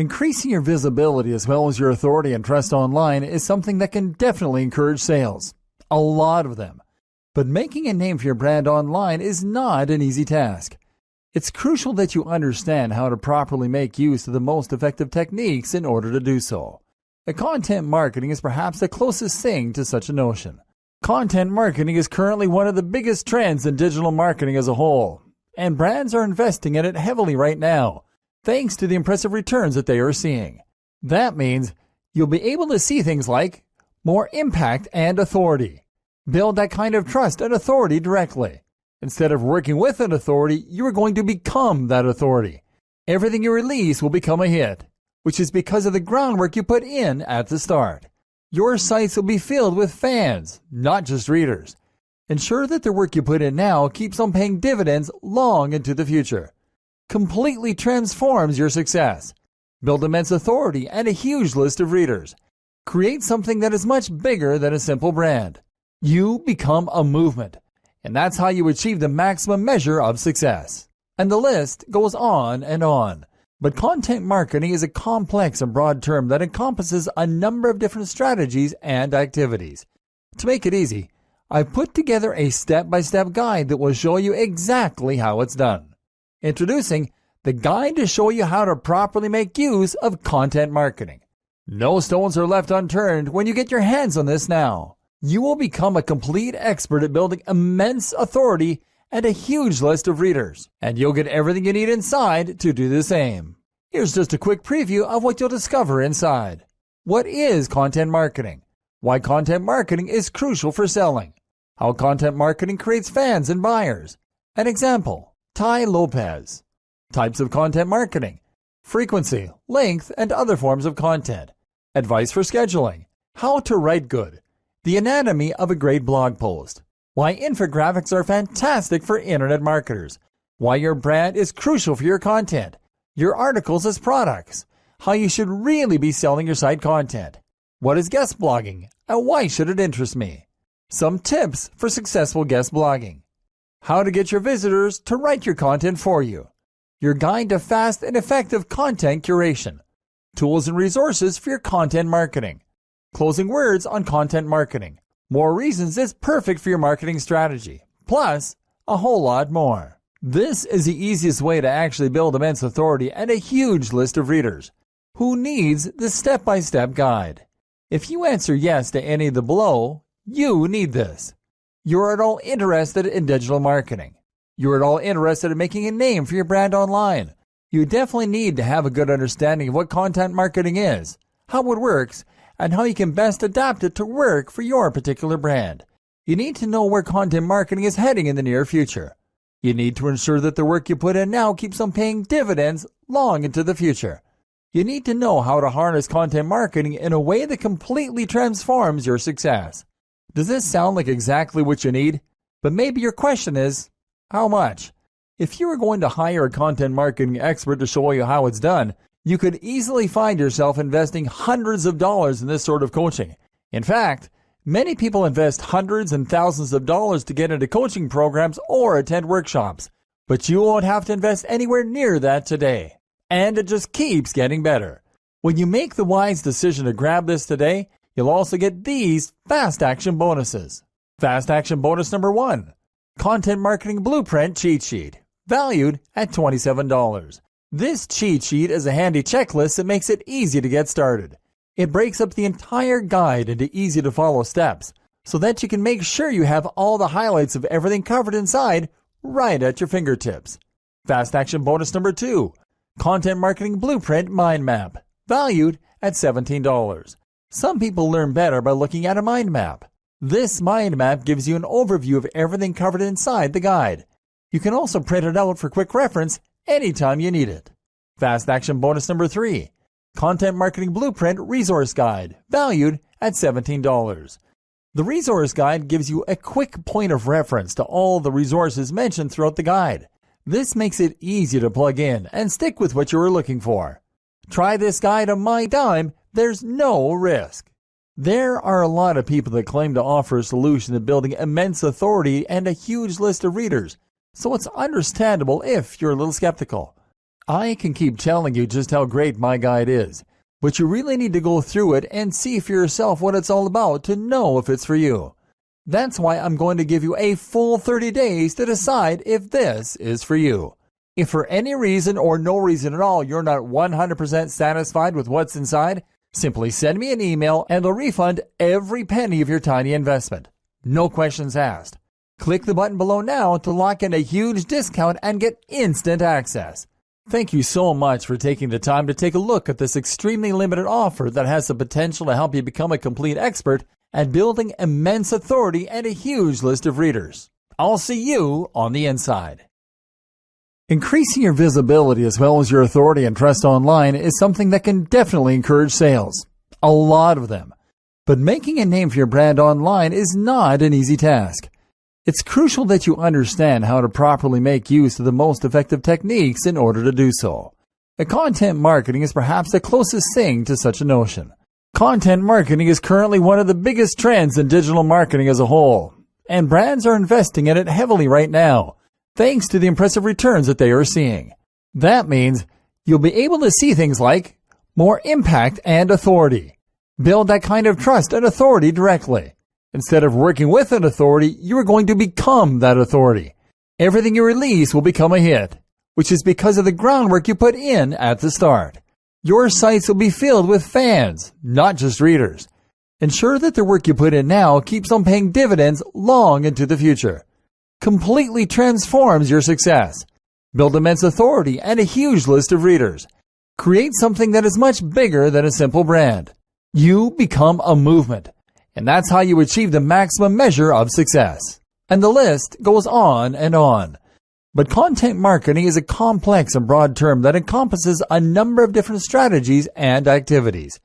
Increasing your visibility as well as your authority and trust online is something that can definitely encourage sales. A lot of them. But making a name for your brand online is not an easy task. It's crucial that you understand how to properly make use of the most effective techniques in order to do so. Content marketing is perhaps the closest thing to such a notion. Content marketing is currently one of the biggest trends in digital marketing as a whole, and brands are investing in it heavily right now, thanks to the impressive returns that they are seeing. That means you'll be able to see things like more impact and authority. Build that kind of trust and authority directly. Instead of working with an authority, you are going to become that authority. Everything you release will become a hit, which is because of the groundwork you put in at the start. Your sites will be filled with fans, not just readers. Ensure that the work you put in now keeps on paying dividends long into the future. Completely transforms your success. Build immense authority and a huge list of readers. Create something that is much bigger than a simple brand. You become a movement, and that's how you achieve the maximum measure of success. And the list goes on and on. But content marketing is a complex and broad term that encompasses a number of different strategies and activities. To make it easy, I've put together a step-by-step guide that will show you exactly how it's done. Introducing the guide to show you how to properly make use of content marketing. No stones are left unturned when you get your hands on this now. You will become a complete expert at building immense authority and a huge list of readers, and you'll get everything you need inside to do the same. Here's just a quick preview of what you'll discover inside. What is content marketing? Why content marketing is crucial for selling. How content marketing creates fans and buyers. An example, Tai Lopez. Types of content marketing. Frequency, length, and other forms of content. Advice for scheduling. How to write good. The anatomy of a great blog post. Why infographics are fantastic for internet marketers. Why your brand is crucial for your content. Your articles as products. How you should really be selling your site content. What is guest blogging and why should it interest me? Some tips for successful guest blogging. How to get your visitors to write your content for you. Your guide to fast and effective content curation. Tools and resources for your content marketing. Closing words on content marketing. More reasons it's perfect for your marketing strategy. Plus, a whole lot more. This is the easiest way to actually build immense authority and a huge list of readers. Who needs the step-by-step guide? If you answer yes to any of the below, you need this. You're at all interested in digital marketing. You're at all interested in making a name for your brand online. You definitely need to have a good understanding of what content marketing is, how it works, and how you can best adapt it to work for your particular brand. You need to know where content marketing is heading in the near future. You need to ensure that the work you put in now keeps on paying dividends long into the future. You need to know how to harness content marketing in a way that completely transforms your success. Does this sound like exactly what you need? But maybe your question is, how much? If you were going to hire a content marketing expert to show you how it's done, you could easily find yourself investing hundreds of dollars in this sort of coaching. In fact, many people invest hundreds and thousands of dollars to get into coaching programs or attend workshops, but you won't have to invest anywhere near that today. And it just keeps getting better. When you make the wise decision to grab this today, you'll also get these fast action bonuses. Fast action bonus number 1, Content Marketing Blueprint Cheat Sheet, valued at $27. This cheat sheet is a handy checklist that makes it easy to get started. It breaks up the entire guide into easy-to-follow steps so that you can make sure you have all the highlights of everything covered inside right at your fingertips. Fast action bonus number 2, Content Marketing Blueprint Mind Map, valued at $17. Some people learn better by looking at a mind map. This mind map gives you an overview of everything covered inside the guide. You can also print it out for quick reference anytime you need it. Fast action bonus number 3, Content Marketing Blueprint Resource Guide, valued at $17. The resource guide gives you a quick point of reference to all the resources mentioned throughout the guide. This makes it easy to plug in and stick with what you are looking for. Try this guide on my dime, there's no risk. There are a lot of people that claim to offer a solution to building immense authority and a huge list of readers, so it's understandable if you're a little skeptical. I can keep telling you just how great my guide is, but you really need to go through it and see for yourself what it's all about to know if it's for you. That's why I'm going to give you a full 30 days to decide if this is for you. If for any reason or no reason at all you're not 100% satisfied with what's inside, simply send me an email and I'll refund every penny of your tiny investment. No questions asked. Click the button below now to lock in a huge discount and get instant access. Thank you so much for taking the time to take a look at this extremely limited offer that has the potential to help you become a complete expert at building immense authority and a huge list of readers. I'll see you on the inside. Increasing your visibility as well as your authority and trust online is something that can definitely encourage sales. A lot of them. But making a name for your brand online is not an easy task. It's crucial that you understand how to properly make use of the most effective techniques in order to do so. Content marketing is perhaps the closest thing to such a notion. Content marketing is currently one of the biggest trends in digital marketing as a whole, and brands are investing in it heavily right now, thanks to the impressive returns that they are seeing. That means you'll be able to see things like more impact and authority. Build that kind of trust and authority directly. Instead of working with an authority, you are going to become that authority. Everything you release will become a hit, which is because of the groundwork you put in at the start. Your sites will be filled with fans, not just readers. Ensure that the work you put in now keeps on paying dividends long into the future. Completely transforms your success. Build immense authority and a huge list of readers. Create something that is much bigger than a simple brand. You become a movement. And that's how you achieve the maximum measure of success. And the list goes on and on. But content marketing is a complex and broad term that encompasses a number of different strategies and activities.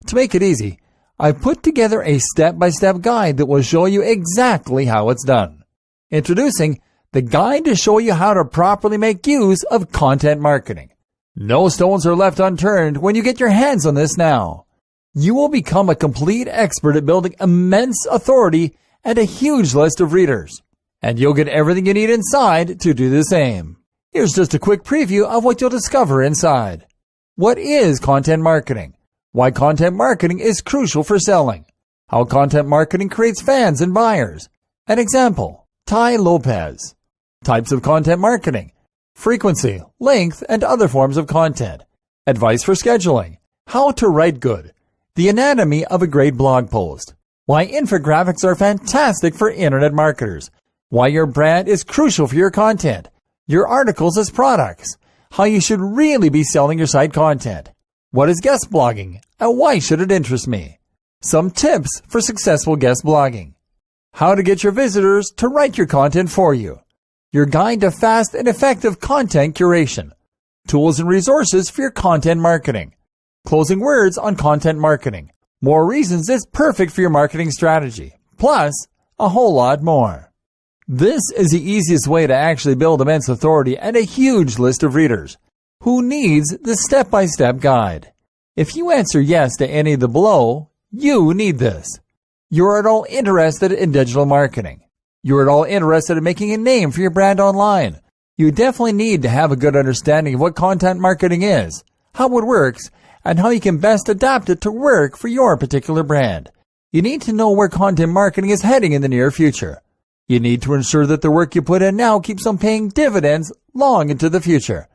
To make it easy, I've put together a step-by-step guide that will show you exactly how it's done. Introducing the guide to show you how to properly make use of content marketing. No stones are left unturned when you get your hands on this now. You will become a complete expert at building immense authority and a huge list of readers. And you'll get everything you need inside to do the same. Here's just a quick preview of what you'll discover inside. What is content marketing? Why content marketing is crucial for selling. How content marketing creates fans and buyers. An example, Tai Lopez. Types of content marketing. Frequency, length, and other forms of content. Advice for scheduling. How to write good. The anatomy of a great blog post. Why infographics are fantastic for internet marketers. Why your brand is crucial for your content. Your articles as products. How you should really be selling your site content. What is guest blogging and why should it interest me? Some tips for successful guest blogging. How to get your visitors to write your content for you. Your guide to fast and effective content curation. Tools and resources for your content marketing. Closing words on content marketing. More reasons it's perfect for your marketing strategy. Plus, a whole lot more. This is the easiest way to actually build immense authority and a huge list of readers. Who needs the step-by-step guide? If you answer yes to any of the below, you need this. You're at all interested in digital marketing. You're at all interested in making a name for your brand online. You definitely need to have a good understanding of what content marketing is, how it works, and how you can best adapt it to work for your particular brand. You need to know where content marketing is heading in the near future. You need to ensure that the work you put in now keeps on paying dividends long into the future.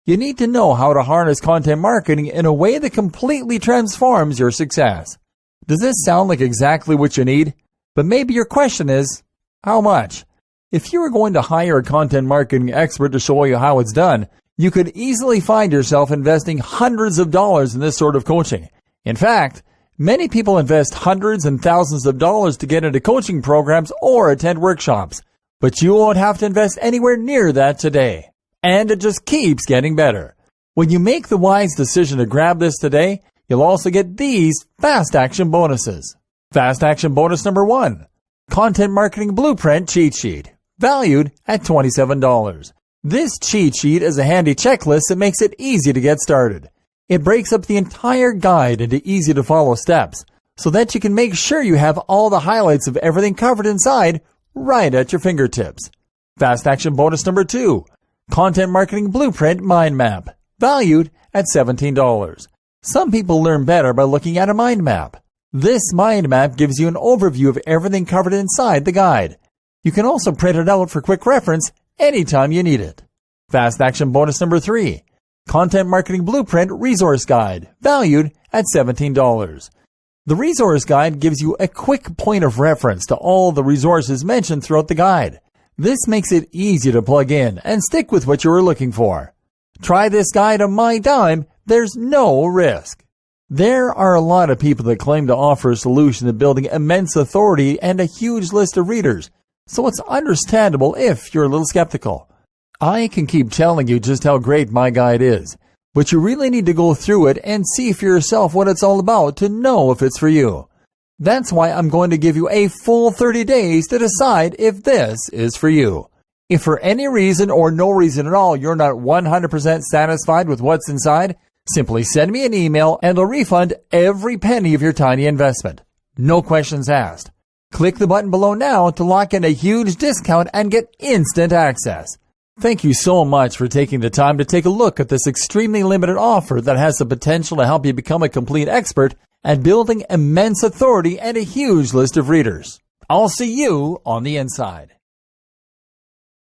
You need to know how to harness content marketing in a way that completely transforms your success. Does this sound like exactly what you need? But maybe your question is, how much? If you were going to hire a content marketing expert to show you how it's done, you could easily find yourself investing hundreds of dollars in this sort of coaching. In fact, many people invest hundreds and thousands of dollars to get into coaching programs or attend workshops, but you won't have to invest anywhere near that today. And it just keeps getting better. When you make the wise decision to grab this today, you'll also get these fast action bonuses. Fast action bonus number 1, Content Marketing Blueprint Cheat Sheet, valued at $27. This cheat sheet is a handy checklist that makes it easy to get started. It breaks up the entire guide into easy-to-follow steps so that you can make sure you have all the highlights of everything covered inside right at your fingertips. Fast action bonus number 2, Content Marketing Blueprint Mind Map, valued at $17. Some people learn better by looking at a mind map. This mind map gives you an overview of everything covered inside the guide. You can also print it out for quick reference anytime you need it. Fast action bonus number 3. Content Marketing Blueprint Resource Guide, valued at $17. The resource guide gives you a quick point of reference to all the resources mentioned throughout the guide. This makes it easy to plug in and stick with what you are looking for. Try this guide on my dime. There's no risk. There are a lot of people that claim to offer a solution to building immense authority and a huge list of readers, so it's understandable if you're a little skeptical. I can keep telling you just how great my guide is, but you really need to go through it and see for yourself what it's all about to know if it's for you. That's why I'm going to give you a full 30 days to decide if this is for you. If for any reason or no reason at all you're not 100% satisfied with what's inside, simply send me an email and I'll refund every penny of your tiny investment. No questions asked. Click the button below now to lock in a huge discount and get instant access. Thank you so much for taking the time to take a look at this extremely limited offer that has the potential to help you become a complete expert at building immense authority and a huge list of readers. I'll see you on the inside.